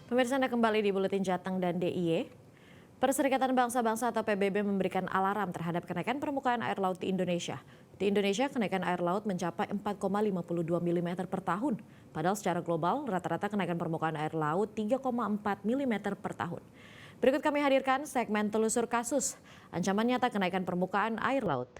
Pemirsa, Anda kembali di Buletin Jateng dan DIY. Perserikatan Bangsa-Bangsa atau PBB memberikan alarm terhadap kenaikan permukaan air laut di Indonesia. Di Indonesia, kenaikan air laut mencapai 4,52 mm per tahun. Padahal secara global, rata-rata kenaikan permukaan air laut 3,4 mm per tahun. Berikut kami hadirkan segmen telusur kasus, ancaman nyata kenaikan permukaan air laut.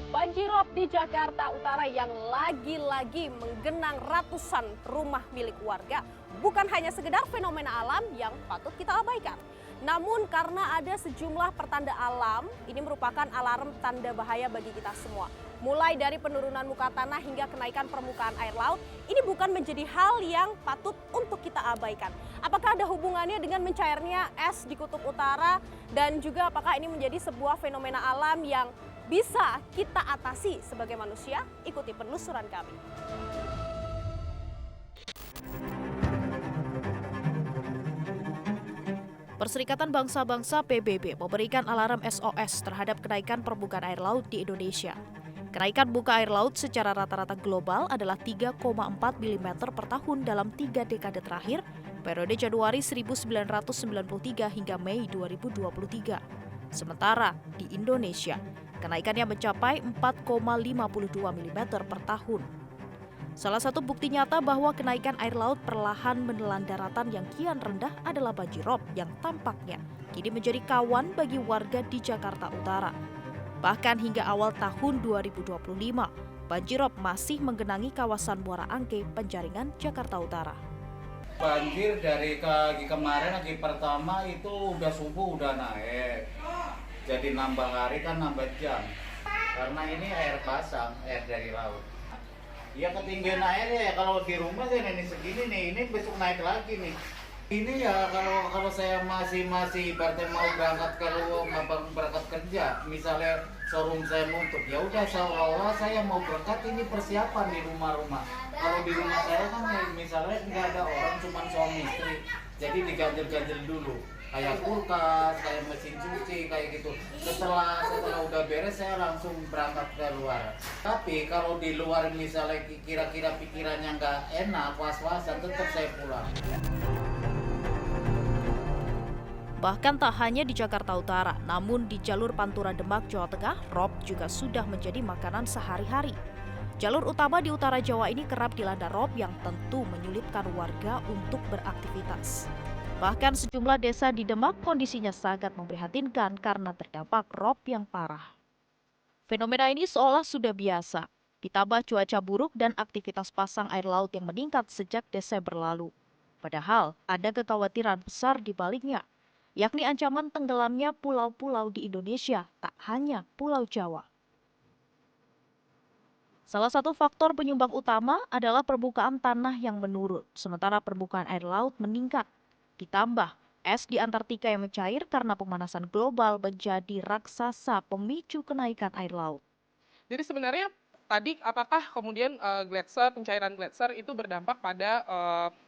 Banjirop di Jakarta Utara yang lagi-lagi menggenang ratusan rumah milik warga bukan hanya sekedar fenomena alam yang patut kita abaikan. Namun karena ada sejumlah pertanda alam, ini merupakan alarm tanda bahaya bagi kita semua. Mulai dari penurunan muka tanah hingga kenaikan permukaan air laut, ini bukan menjadi hal yang patut untuk kita abaikan. Apakah ada hubungannya dengan mencairnya es di Kutub Utara dan juga apakah ini menjadi sebuah fenomena alam yang bisa kita atasi sebagai manusia? Ikuti penelusuran kami. Perserikatan Bangsa-Bangsa PBB memberikan alarm SOS terhadap kenaikan permukaan air laut di Indonesia. Kenaikan muka air laut secara rata-rata global adalah 3,4 mm per tahun dalam 3 dekade terakhir, periode Januari 1993 hingga Mei 2023. Sementara di Indonesia, kenaikannya mencapai 4,52 mm per tahun. Salah satu bukti nyata bahwa kenaikan air laut perlahan menelan daratan yang kian rendah adalah banjirop yang tampaknya kini menjadi kawan bagi warga di Jakarta Utara. Bahkan hingga awal tahun 2025, banjirop masih menggenangi kawasan Muara Angke, Penjaringan, Jakarta Utara. Banjir dari kemarin lagi pertama itu udah subuh udah naik. Jadi nambah hari kan nambah jam. Karena ini air pasang, air dari laut. Ya ketinggian airnya ya kalau di rumah kan ini segini nih, ini besok naik lagi nih. Ini ya kalau saya masih ibaratnya mau berangkat kerja, misalnya showroom saya nutup, ya udah seolah-olah saya mau berangkat, ini persiapan di rumah-rumah. Kalau di rumah saya kan misalnya nggak ada orang, cuma suami istri, jadi diganjel-ganjel dulu. Kayak kulkas, kayak mesin cuci, kayak gitu. Setelah udah beres saya langsung berangkat ke luar. Tapi kalau di luar misalnya kira-kira pikirannya nggak enak, was-wasan, tetap saya pulang. Bahkan tak hanya di Jakarta Utara, namun di jalur Pantura Demak, Jawa Tengah, rop juga sudah menjadi makanan sehari-hari. Jalur utama di utara Jawa ini kerap dilanda rop yang tentu menyulitkan warga untuk beraktivitas. Bahkan sejumlah desa di Demak kondisinya sangat memprihatinkan karena terdampak rop yang parah. Fenomena ini seolah sudah biasa, ditambah cuaca buruk dan aktivitas pasang air laut yang meningkat sejak Desember lalu. Padahal ada kekhawatiran besar di baliknya, yakni ancaman tenggelamnya pulau-pulau di Indonesia, tak hanya Pulau Jawa. Salah satu faktor penyumbang utama adalah permukaan tanah yang menurun, sementara permukaan air laut meningkat. Ditambah, es di Antartika yang mencair karena pemanasan global menjadi raksasa pemicu kenaikan air laut. Jadi sebenarnya tadi apakah kemudian pencairan gletser itu berdampak pada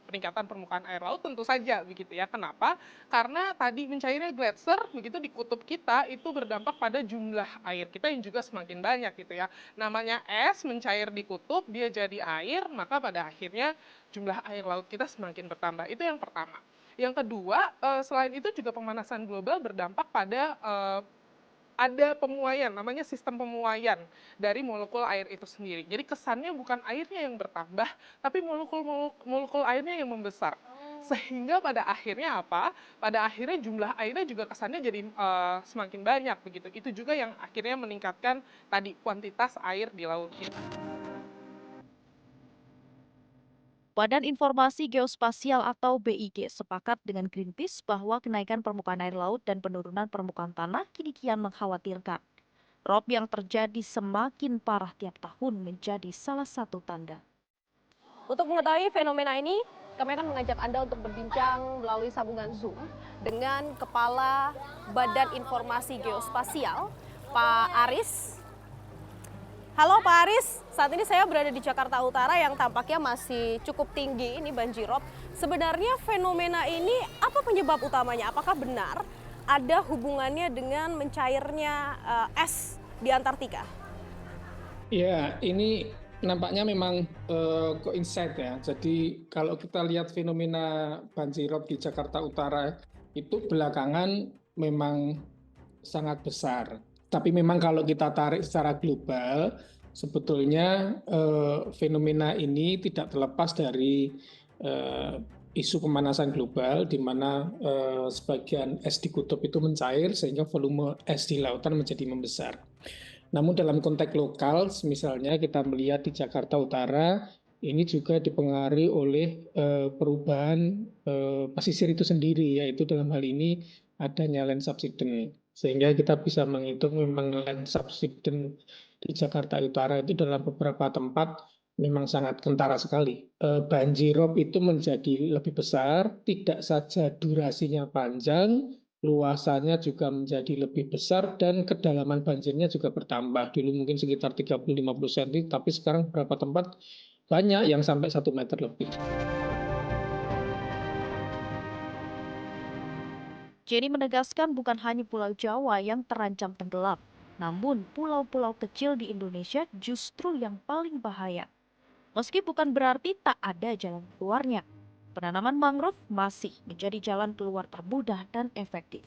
peningkatan permukaan air laut? Tentu saja begitu ya. Kenapa? Karena tadi mencairnya gletser begitu di kutub kita itu berdampak pada jumlah air kita yang juga semakin banyak gitu ya. Namanya es mencair di kutub, dia jadi air, maka pada akhirnya jumlah air laut kita semakin bertambah. Itu yang pertama. Yang kedua, selain itu juga pemanasan global berdampak pada ada pemuaian, namanya sistem pemuaian dari molekul air itu sendiri. Jadi kesannya bukan airnya yang bertambah, tapi molekul airnya yang membesar. Sehingga pada akhirnya apa? Pada akhirnya jumlah airnya juga kesannya jadi semakin banyak begitu. Itu juga yang akhirnya meningkatkan tadi kuantitas air di laut kita. Badan Informasi Geospasial atau BIG sepakat dengan Greenpeace bahwa kenaikan permukaan air laut dan penurunan permukaan tanah kini kian mengkhawatirkan. Rop yang terjadi semakin parah tiap tahun menjadi salah satu tanda. Untuk mengetahui fenomena ini, kami akan mengajak Anda untuk berbincang melalui sambungan Zoom dengan Kepala Badan Informasi Geospasial, Pak Aris. Halo Pak Aris, saat ini saya berada di Jakarta Utara yang tampaknya masih cukup tinggi ini banjirop. Sebenarnya fenomena ini apa penyebab utamanya? Apakah benar ada hubungannya dengan mencairnya es di Antartika? Ya, ini nampaknya memang coincide ya. Jadi kalau kita lihat fenomena banjirop di Jakarta Utara itu belakangan memang sangat besar. Tapi memang kalau kita tarik secara global, sebetulnya fenomena ini tidak terlepas dari isu pemanasan global, di mana sebagian es di kutub itu mencair sehingga volume es di lautan menjadi membesar. Namun dalam konteks lokal, misalnya kita melihat di Jakarta Utara, ini juga dipengaruhi oleh perubahan pesisir itu sendiri, yaitu dalam hal ini adanya land subsidence. Sehingga kita bisa menghitung memang land subsidence di Jakarta Utara itu dalam beberapa tempat memang sangat kentara sekali. Banjirop itu menjadi lebih besar, tidak saja durasinya panjang, luasannya juga menjadi lebih besar dan kedalaman banjirnya juga bertambah. Dulu mungkin sekitar 30-50 cm, tapi sekarang beberapa tempat banyak yang sampai 1 meter lebih. Jenny menegaskan bukan hanya Pulau Jawa yang terancam tenggelam, namun pulau-pulau kecil di Indonesia justru yang paling bahaya. Meski bukan berarti tak ada jalan keluarnya, penanaman mangrove masih menjadi jalan keluar termudah dan efektif.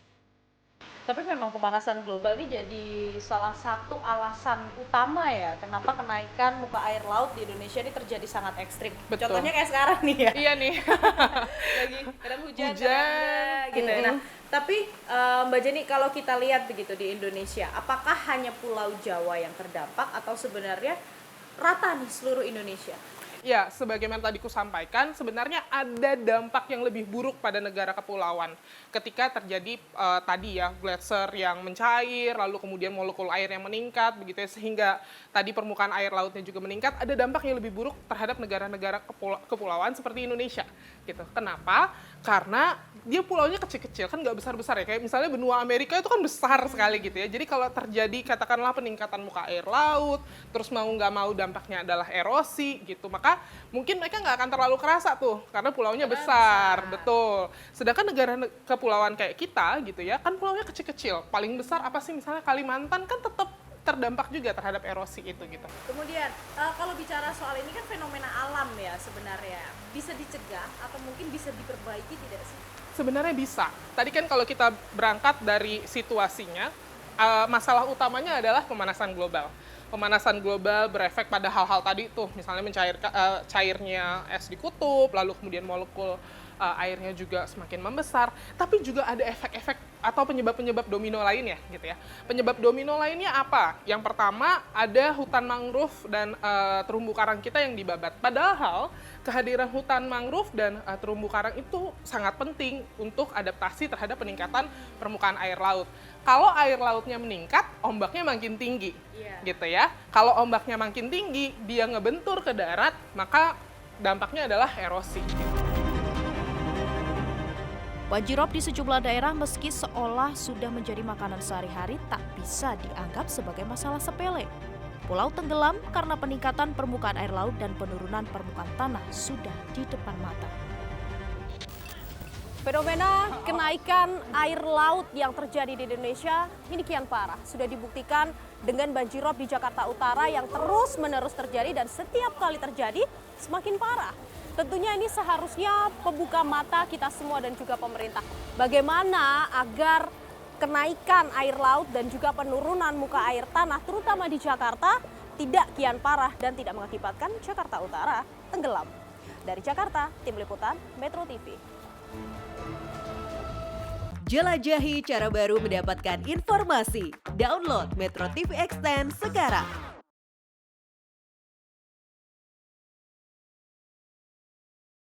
Tapi memang pemanasan global ini jadi salah satu alasan utama ya kenapa kenaikan muka air laut di Indonesia ini terjadi sangat ekstrim. Betul. Contohnya kayak sekarang nih ya. Iya nih. Lagi kadang hujan, Hujan. kadang enggak, gitu ya. Nah, tapi Mbak Jenny kalau kita lihat begitu di Indonesia, apakah hanya Pulau Jawa yang terdampak atau sebenarnya rata nih seluruh Indonesia? Ya, sebagaimana tadi ku sampaikan, sebenarnya ada dampak yang lebih buruk pada negara kepulauan. Ketika terjadi tadi ya, gletser yang mencair, lalu kemudian molekul air yang meningkat, begitu ya, sehingga tadi permukaan air lautnya juga meningkat, ada dampak yang lebih buruk terhadap negara-negara kepulauan seperti Indonesia. Gitu. Kenapa? Karena dia pulaunya kecil-kecil, kan nggak besar-besar ya. Kayak misalnya benua Amerika itu kan besar sekali gitu ya. Jadi kalau terjadi katakanlah peningkatan muka air laut, terus mau nggak mau dampaknya adalah erosi gitu, maka mungkin mereka nggak akan terlalu kerasa tuh, karena pulaunya besar, betul. Sedangkan negara kepulauan kayak kita gitu ya, kan pulaunya kecil-kecil. Paling besar apa sih misalnya Kalimantan kan tetap terdampak juga terhadap erosi itu gitu. Kemudian kalau bicara soal ini kan fenomena alam ya sebenarnya, bisa dicegah atau mungkin bisa diperbaiki tidak sih? Sebenarnya bisa. Tadi kan kalau kita berangkat dari situasinya, masalah utamanya adalah pemanasan global. Pemanasan global berefek pada hal-hal tadi tuh, misalnya cairnya es di kutub, lalu kemudian molekul airnya juga semakin membesar, tapi juga ada efek-efek atau penyebab-penyebab domino lainnya gitu ya. Penyebab domino lainnya apa? Yang pertama ada hutan mangrove dan terumbu karang kita yang dibabat. Padahal kehadiran hutan mangrove dan terumbu karang itu sangat penting untuk adaptasi terhadap peningkatan permukaan air laut. Kalau air lautnya meningkat, ombaknya makin tinggi, gitu ya. Kalau ombaknya makin tinggi, dia ngebentur ke darat, maka dampaknya adalah erosi. Banjirop di sejumlah daerah meski seolah sudah menjadi makanan sehari-hari tak bisa dianggap sebagai masalah sepele. Pulau tenggelam karena peningkatan permukaan air laut dan penurunan permukaan tanah sudah di depan mata. Fenomena kenaikan air laut yang terjadi di Indonesia ini kian parah. Sudah dibuktikan dengan banjirop di Jakarta Utara yang terus-menerus terjadi dan setiap kali terjadi semakin parah. Tentunya ini seharusnya membuka mata kita semua dan juga pemerintah. Bagaimana agar kenaikan air laut dan juga penurunan muka air tanah terutama di Jakarta tidak kian parah dan tidak mengakibatkan Jakarta Utara tenggelam. Dari Jakarta, Tim Liputan Metro TV. Jelajahi cara baru mendapatkan informasi. Download Metro TV Extend sekarang.